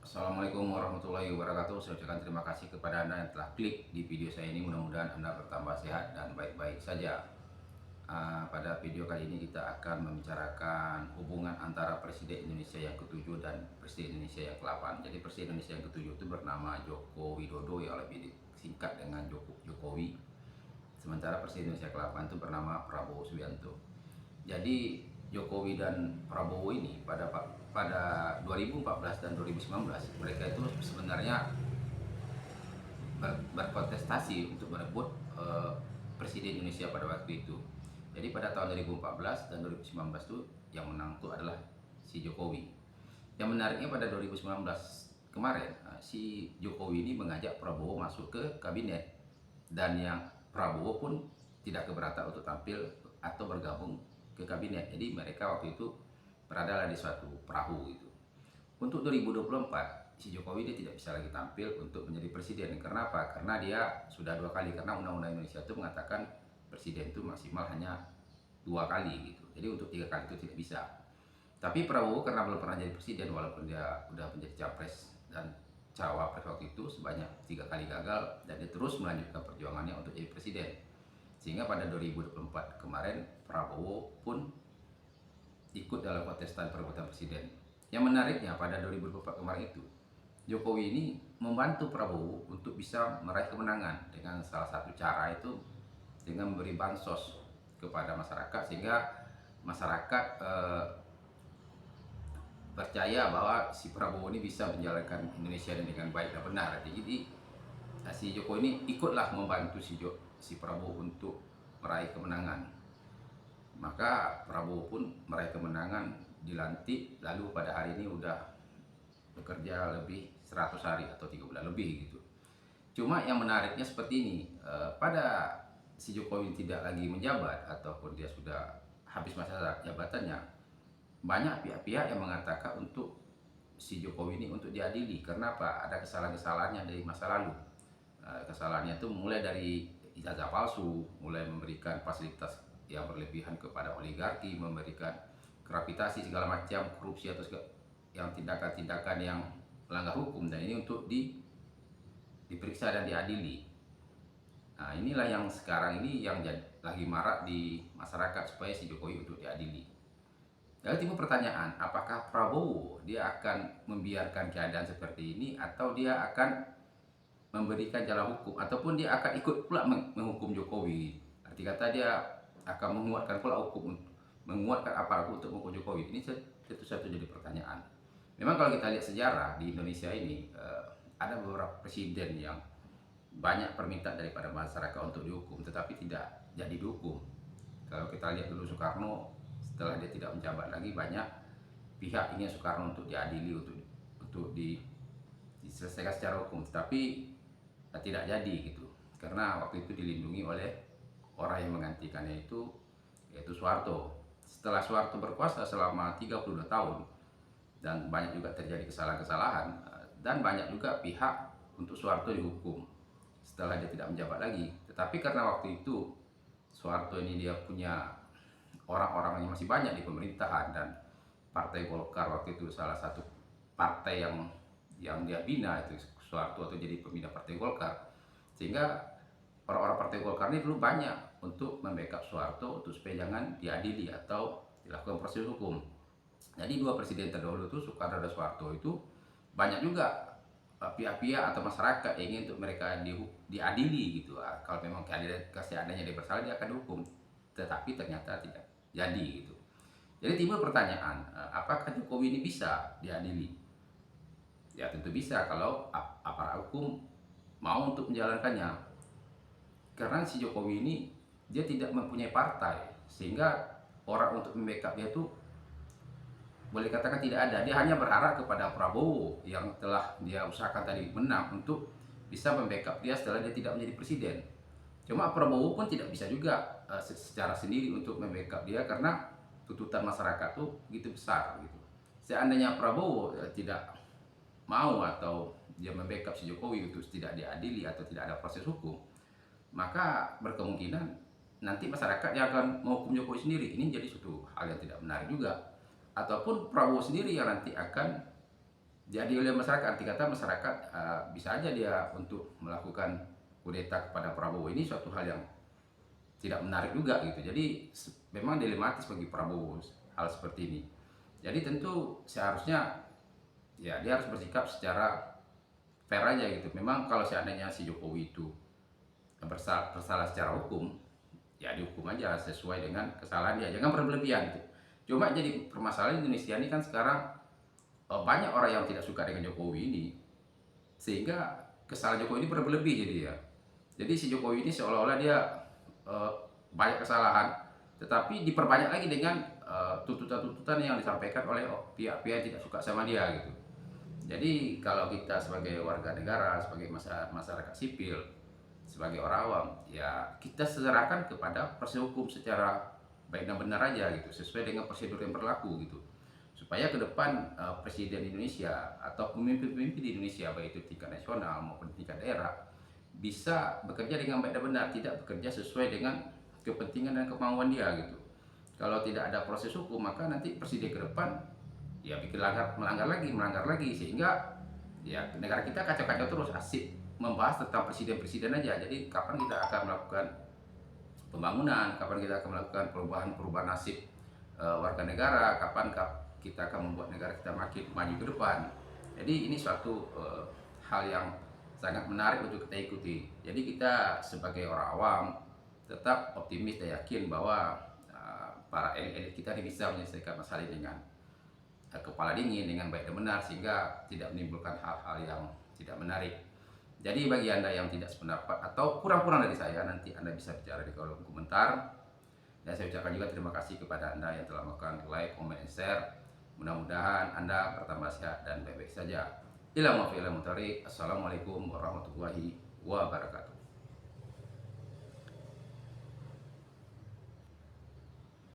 Assalamualaikum warahmatullahi wabarakatuh. Saya ucapkan terima kasih kepada Anda yang telah klik di video saya ini. Mudah-mudahan Anda bertambah sehat dan baik-baik saja. Pada video kali ini kita akan membicarakan hubungan antara Presiden Indonesia yang ke-7 dan Presiden Indonesia yang ke-8. Jadi Presiden Indonesia yang ke-7 itu bernama Joko Widodo, yang lebih disingkat dengan Jokowi. Sementara Presiden Indonesia ke-8 itu bernama Prabowo Subianto. Jadi Jokowi dan Prabowo ini pada 2014 dan 2019 mereka itu sebenarnya berkontestasi untuk merebut Presiden Indonesia pada waktu itu. Jadi pada tahun 2014 dan 2019 itu yang menang itu adalah si Jokowi. Yang menariknya pada 2019 kemarin si Jokowi ini mengajak Prabowo masuk ke kabinet, dan yang Prabowo pun tidak keberatan untuk tampil atau bergabung ke kabinet. Jadi mereka waktu itu berada di suatu perahu gitu. Untuk 2024 si Jokowi dia tidak bisa lagi tampil untuk menjadi presiden. Karena apa? Karena dia sudah 2 kali, karena undang-undang Indonesia itu mengatakan presiden itu maksimal hanya 2 kali gitu. Jadi untuk 3 kali itu tidak bisa. Tapi Prabowo karena belum pernah jadi presiden, walaupun dia sudah menjadi capres dan cawapres waktu itu sebanyak 3 kali gagal, dan dia terus melanjutkan perjuangannya untuk jadi presiden. Sehingga pada 2024 kemarin Prabowo pun ikut dalam kontestan perebutan presiden. Yang menariknya pada 2024 kemarin itu Jokowi ini membantu Prabowo untuk bisa meraih kemenangan dengan salah satu cara itu dengan memberi bansos kepada masyarakat, sehingga masyarakat percaya bahwa si Prabowo ini bisa menjalankan Indonesia dengan baik dan benar. Jadi si Jokowi ini ikutlah membantu si Prabowo untuk meraih kemenangan. Maka Prabowo pun meraih kemenangan, dilantik, lalu pada hari ini udah bekerja lebih 100 hari atau 3 bulan lebih gitu. Cuma yang menariknya seperti ini, pada si Jokowi tidak lagi menjabat ataupun dia sudah habis masa jabatannya, banyak pihak-pihak yang mengatakan untuk si Jokowi ini untuk diadili. Karena apa? Ada kesalahan-kesalahannya dari masa lalu. Kesalahannya itu mulai dari ijazah palsu, mulai memberikan fasilitas yang berlebihan kepada oligarki, memberikan gravitasi segala macam korupsi atau yang tindakan-tindakan yang melanggar hukum, dan ini untuk diperiksa dan diadili. Nah, inilah yang sekarang ini yang lagi marak di masyarakat, supaya si Jokowi untuk diadili. Lalu timbul pertanyaan, apakah Prabowo dia akan membiarkan keadaan seperti ini, atau dia akan memberikan jalan hukum, ataupun dia akan ikut pula menghukum Jokowi. Arti kata dia akan menguatkan pula hukum, menguatkan aparat untuk menghukum Jokowi. Ini tentu satu jadi pertanyaan. Memang kalau kita lihat sejarah di Indonesia ini, ada beberapa presiden yang banyak permintaan daripada masyarakat untuk dihukum, tetapi tidak jadi dihukum. Kalau kita lihat dulu Soekarno, setelah dia tidak menjabat lagi, banyak pihak ingin Soekarno untuk diadili, untuk diselesaikan secara hukum, tetapi tidak jadi gitu. Karena waktu itu dilindungi oleh orang yang menggantikannya itu, yaitu Soeharto. Setelah Soeharto berkuasa selama 32 tahun dan banyak juga terjadi kesalahan-kesalahan, dan banyak juga pihak untuk Soeharto dihukum setelah dia tidak menjabat lagi. Tetapi karena waktu itu Soeharto ini dia punya orang-orang yang masih banyak di pemerintahan, dan Partai Golkar waktu itu salah satu partai yang dia bina itu Soeharto, atau jadi pembina Partai Golkar, sehingga orang-orang Partai Golkar ini dulu banyak untuk membackup Soeharto untuk supaya jangan diadili atau dilakukan proses hukum. Jadi dua presiden terdahulu itu, Soekarno dan Soeharto, itu banyak juga pihak-pihak atau masyarakat yang ingin untuk mereka diadili gitu. Kalau memang keadaannya dia bersalah, dia akan dihukum, tetapi ternyata tidak jadi gitu. Jadi timbul pertanyaan, apakah Jokowi ini bisa diadili? Ya tentu bisa kalau aparat hukum mau untuk menjalankannya. Karena si Jokowi ini dia tidak mempunyai partai, sehingga orang untuk membackup dia itu boleh katakan tidak ada. Dia hanya berharap kepada Prabowo yang telah dia usahakan tadi menang untuk bisa membackup dia setelah dia tidak menjadi presiden. Cuma Prabowo pun tidak bisa juga secara sendiri untuk membackup dia, karena tuntutan masyarakat tuh gitu besar gitu. Seandainya Prabowo tidak mau atau dia membackup si Jokowi untuk tidak diadili atau tidak ada proses hukum, maka berkemungkinan nanti masyarakat yang akan menghukum Jokowi sendiri. Ini jadi suatu hal yang tidak menarik juga. Ataupun Prabowo sendiri yang nanti akan jadi oleh masyarakat. Arti kata masyarakat bisa aja dia untuk melakukan kudeta kepada Prabowo. Ini suatu hal yang tidak menarik juga gitu. Jadi memang dilematis bagi Prabowo hal seperti ini. Jadi tentu seharusnya ya dia harus bersikap secara fair aja gitu. Memang kalau seandainya si Jokowi itu bersalah secara hukum, ya dihukum aja sesuai dengan kesalahan dia. Jangan berlebihan gitu. Cuma jadi permasalahan Indonesia ini kan sekarang banyak orang yang tidak suka dengan Jokowi ini, sehingga kesalahan Jokowi ini berlebih jadi ya. Jadi si Jokowi ini seolah-olah dia eh, banyak kesalahan, tetapi diperbanyak lagi dengan tuntutan-tuntutan yang disampaikan oleh pihak-pihak yang tidak suka sama dia gitu. Jadi kalau kita sebagai warga negara, sebagai masyarakat sipil, sebagai orang awam, ya kita serahkan kepada proses hukum secara baik dan benar aja gitu, sesuai dengan prosedur yang berlaku gitu. Supaya ke depan presiden Indonesia atau pemimpin-pemimpin di Indonesia baik itu tingkat nasional maupun tingkat daerah bisa bekerja dengan baik dan benar, tidak bekerja sesuai dengan kepentingan dan kemauan dia gitu. Kalau tidak ada proses hukum, maka nanti presiden ke depan ya bikin melanggar lagi sehingga ya negara kita kacau-kacau terus, asik membahas tentang presiden-presiden aja. Jadi kapan kita akan melakukan pembangunan, kapan kita akan melakukan perubahan nasib warga negara, kapan kita akan membuat negara kita makin maju ke depan. Jadi ini suatu hal yang sangat menarik untuk kita ikuti. Jadi kita sebagai orang awam tetap optimis dan yakin bahwa para elit kita ini bisa menyelesaikan masalah ini dengan kepala dingin, dengan baik dan benar, sehingga tidak menimbulkan hal-hal yang tidak menarik. Jadi bagi Anda yang tidak sependapat atau kurang-kurang dari saya, nanti Anda bisa bicara di kolom komentar. Dan saya ucapkan juga terima kasih kepada Anda yang telah melakukan like, comment, dan share. Mudah-mudahan Anda bertambah sehat dan baik-baik saja. Assalamualaikum warahmatullahi wabarakatuh.